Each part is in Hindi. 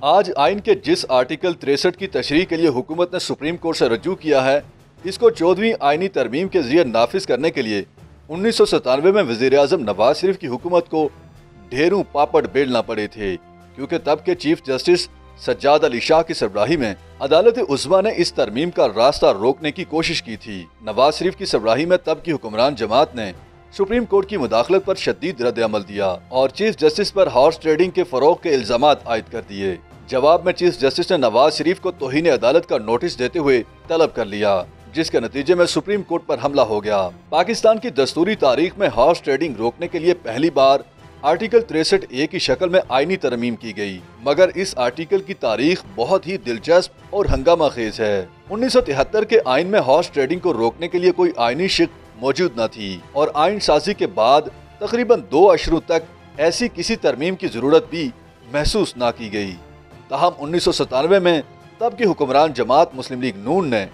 आज आइन के जिस आर्टिकल 63 की तशरीह के लिए हुकूमत ने सुप्रीम कोर्ट से रजू किया है, इसको 14वीं आइनी तरमीम के जरिए नाफिज करने के लिए 1997 में वज़ीर-ए-आज़म नवाज शरीफ की हुकूमत को ढेरों पापड़ बेलना पड़े थे, क्योंकि तब के चीफ जस्टिस सज्जाद अली शाह की सरबराही में अदालत उज़्मा ने इस तरमीम का रास्ता रोकने की कोशिश की थी। नवाज शरीफ की सरबराही में तब की हुक्मरान जमात ने सुप्रीम कोर्ट की मुदाखलत पर शदीद रद्द अमल दिया और चीफ जस्टिस पर हॉर्स ट्रेडिंग के फरोग के इल्जामात आयद कर दिए। जवाब में चीफ जस्टिस ने नवाज शरीफ को तौहीन अदालत का नोटिस देते हुए तलब कर लिया, जिसके नतीजे में सुप्रीम कोर्ट पर हमला हो गया। पाकिस्तान की दस्तूरी तारीख में हॉर्स ट्रेडिंग रोकने के लिए पहली बार आर्टिकल 63A की शक्ल में आईनी तरमीम की गई, मगर इस आर्टिकल की तारीख बहुत ही दिलचस्प और हंगामा खेज है। 1973 के आइन में हॉर्स ट्रेडिंग को रोकने के लिए कोई आईनी शिक मौजूद न थी और आइन साजी के बाद तकरीबन 2 अशरों तक ऐसी किसी तरमीम की जरूरत भी महसूस न की गई। ताहम 1997 में तब की हुक्मरान जमात मुस्लिम लीग नून ने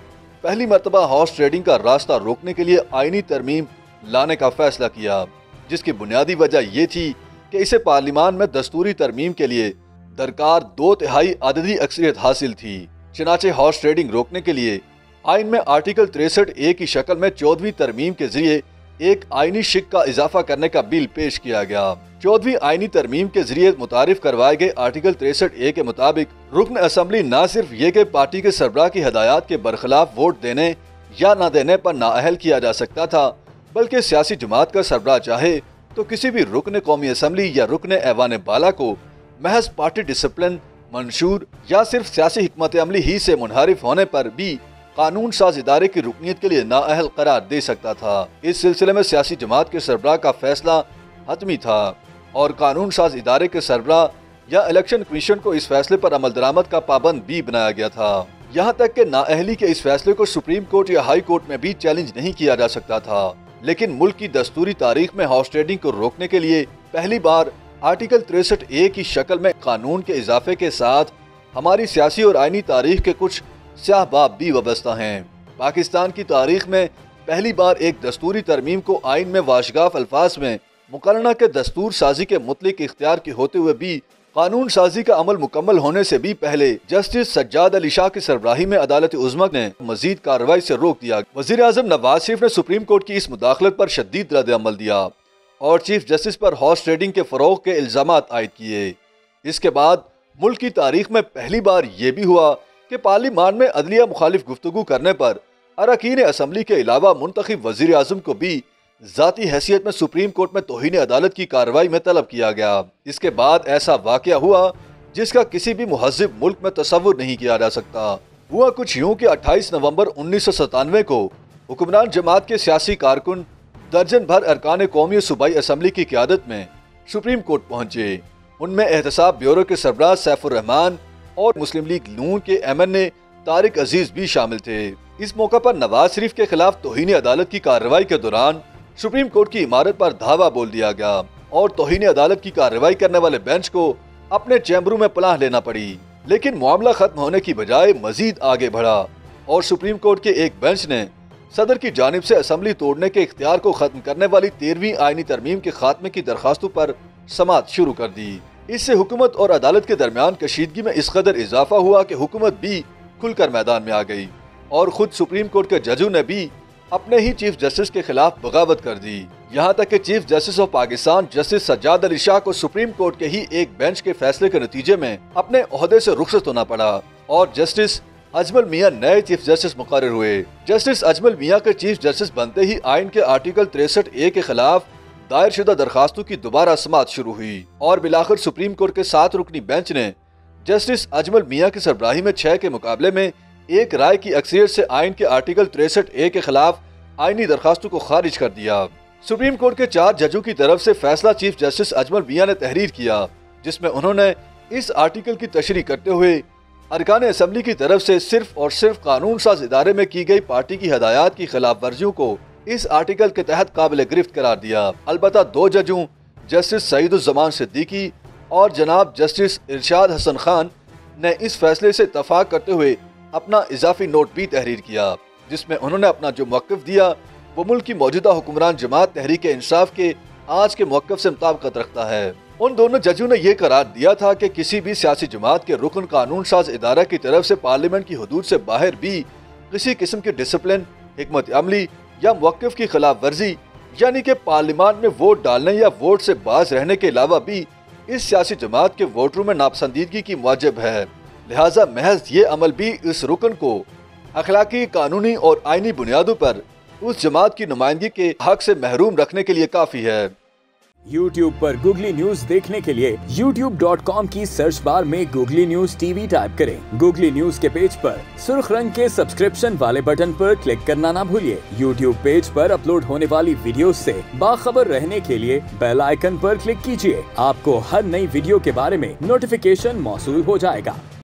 पहली मरतबा हॉर्स ट्रेडिंग का रास्ता रोकने के लिए आईनी तरमीम लाने का फैसला किया, जिसकी बुनियादी वजह ये थी कि इसे पार्लिमान में दस्तूरी तरमीम के लिए दरकार 2/3 अददी अक्सरियत हासिल थी। चनाचे हॉर्स ट्रेडिंग रोकने के लिए आइन में आर्टिकल 63A की शक्ल में 14वीं तरमीम के जरिए एक आईनी शिक का इजाफा करने का बिल पेश किया गया। 14वीं आईनी तरमीम के जरिए मुतारिफ करवाए गए आर्टिकल 63A के मुताबिक रुकन असम्बली न सिर्फ ये कि पार्टी के सरबराह की हदायत के बरखिलाफ वोट देने या न देने पर नाअहल किया जा सकता था, बल्कि सियासी जमात का सरबराह चाहे तो किसी भी रुकन कौमी असम्बली या रुकन ऐवान बाला को महज पार्टी डिसिप्लिन मंशूर या सिर्फ सियासी हिकमत अमली ही से मुनहरिफ होने पर भी कानून साज इदारे की रुकनीत के लिए नाअहल करार दे सकता था। इस सिलसिले में सियासी जमात के सरबराह का फैसला हतमी था और कानून साज इदारे के सरबराह या इलेक्शन कमीशन को इस फैसले पर अमल दरामद का पाबंद भी बनाया गया था। यहाँ तक कि नाअहली के इस फैसले को सुप्रीम कोर्ट या हाई कोर्ट में भी चैलेंज नहीं किया जा सकता था। लेकिन मुल्क की दस्तूरी तारीख में हॉर्स ट्रेडिंग को रोकने के लिए पहली बार आर्टिकल 63A की शक्ल में कानून के इजाफे के साथ हमारी सियासी और आईनी तारीख के कुछ स्याह बाब भी वाबस्ता हैं। पाकिस्तान की तारीख में पहली बार एक दस्तूरी तरमीम को आइन में वाशगाफ अल्फाज में मुकर्रना के दस्तूर साजी के मुतलिक इख्तियार के होते हुए भी कानून साजी का अमल मुकम्मल होने से भी पहले जस्टिस सज्जाद अली शाह की सरबराही में अदालत उज़्मा ने मजीद कार्रवाई से रोक दिया। वज़ीर-ए-आज़म नवाज शरीफ ने सुप्रीम कोर्ट की इस मुदाखलत पर शदीद रद्द अमल दिया और चीफ जस्टिस पर हॉर्स ट्रेडिंग के फरोग के इल्जामात आयद किए। इसके बाद मुल्क की तारीख में पहली बार ये भी हुआ कि पार्लियामान में अदलिया मुखालिफ गुफ्तगू करने पर अरकान असम्बली के अलावा मुंतखब वज़ीर-ए-आज़म को भी ज़ाती हैसियत में सुप्रीम कोर्ट में तौहीन अदालत की कार्रवाई में तलब किया गया। इसके बाद ऐसा वाक़या हुआ जिसका किसी भी मुहज़्ज़िब मुल्क में तसव्वुर नहीं किया जा सकता। हुआ कुछ यूँ कि 28 नवंबर 1997 को हुक्मरान जमात के सियासी कारकुन दर्जन भर अरकान कौमी सूबाई असम्बली की क़यादत में सुप्रीम कोर्ट पहुँचे। उनमें एहतसाब ब्यूरो के सरबराह सैफुर रहमान और मुस्लिम लीग नून के MNA तारिक अजीज भी शामिल थे। इस मौका पर नवाज शरीफ के खिलाफ तौहीन अदालत की कार्रवाई के दौरान सुप्रीम कोर्ट की इमारत पर धावा बोल दिया गया और तौहीन अदालत की कार्रवाई करने वाले बेंच को अपने चैम्बरों में पनाह लेना पड़ी। लेकिन मामला खत्म होने की बजाय मजीद आगे बढ़ा और सुप्रीम कोर्ट के एक बेंच ने सदर की जानिब से असम्बली तोड़ने के इख्तियार को खत्म करने वाली 13वीं आईनी तरमीम के खात्मे की दरखास्तों पर समाअत शुरू कर दी। इससे हुकूमत और अदालत के दरमियान कशीदगी में इस कदर इजाफा हुआ कि हुकूमत भी खुलकर मैदान में आ गई और खुद सुप्रीम कोर्ट के जजों ने भी अपने ही चीफ जस्टिस के खिलाफ बगावत कर दी। यहाँ तक कि chief justice of Pakistan justice Sajjad Ali Shah को सुप्रीम कोर्ट के ही एक बेंच के फैसले के नतीजे में अपने ओहदे से रुखसत होना पड़ा और जस्टिस अजमल मियाँ नए चीफ जस्टिस मुकर्रर हुए। जस्टिस अजमल मियाँ के चीफ जस्टिस बनते ही आइन के आर्टिकल 63A के खिलाफ दायर शुदा दरखास्तों की दोबारा समाअत शुरू हुई और बिलाखिर सुप्रीम कोर्ट के 7 रुकनी बेंच ने जस्टिस अजमल मियाँ की सरबराही में 6 के मुकाबले में एक राय की अक्सरियत से आइन के आर्टिकल 63A के खिलाफ आईनी दरखास्तों को खारिज कर दिया। सुप्रीम कोर्ट के 4 जजों की तरफ से फैसला चीफ जस्टिस अजमल मियाँ ने तहरीर किया, जिसमें उन्होंने इस आर्टिकल की तशरीह करते हुए अरकान असम्बली की तरफ से सिर्फ और सिर्फ कानून साज इदारे में की गई पार्टी की हदायत की खिलाफ वर्जियों को इस आर्टिकल के तहत काबिल गिरफ्त करार दिया। अलबत्ता 2 जजों जस्टिस सईदुज़्ज़मान सिद्दीकी और जनाब जस्टिस इरशाद हसन खान ने इस फैसले से इत्तफाक करते हुए अपना इजाफी नोट भी तहरीर किया, जिसमें उन्होंने अपना जो मौक़िफ़ दिया वो मुल्क की मौजूदा हुक्मरान जमात तहरीक इंसाफ के आज के मौक़िफ़ से मुताबिकत रखता है। उन दोनों जजों ने यह करार दिया था कि किसी भी सियासी जमात के रुकन कानून साज इदारा की तरफ से पार्लियामेंट की हदूद से बाहर भी किसी किस्म की डिसिप्लिन, हिकमत अमली या मौक़िफ़ की खिलाफ वर्जी, यानी कि पार्लियामेंट में वोट डालने या वोट से बाज रहने के अलावा भी इस सियासी जमात के वोटरों में नापसंदीदगी की मौजब है। लिहाजा महज ये अमल भी इस रुकन को अखलाकी, कानूनी और आईनी बुनियादों पर उस जमात की नुमाइंदगी के हक से महरूम रखने के लिए काफी है। YouTube पर गूगली न्यूज देखने के लिए youtube.com की सर्च बार में गूगली न्यूज टीवी टाइप करें। गूगली न्यूज के पेज पर सुर्ख रंग के सब्सक्रिप्शन वाले बटन पर क्लिक करना ना भूलिए। YouTube पेज पर अपलोड होने वाली वीडियोस से बाखबर रहने के लिए बेल आइकन पर क्लिक कीजिए। आपको हर नई वीडियो के बारे में नोटिफिकेशन मौसूल हो जाएगा।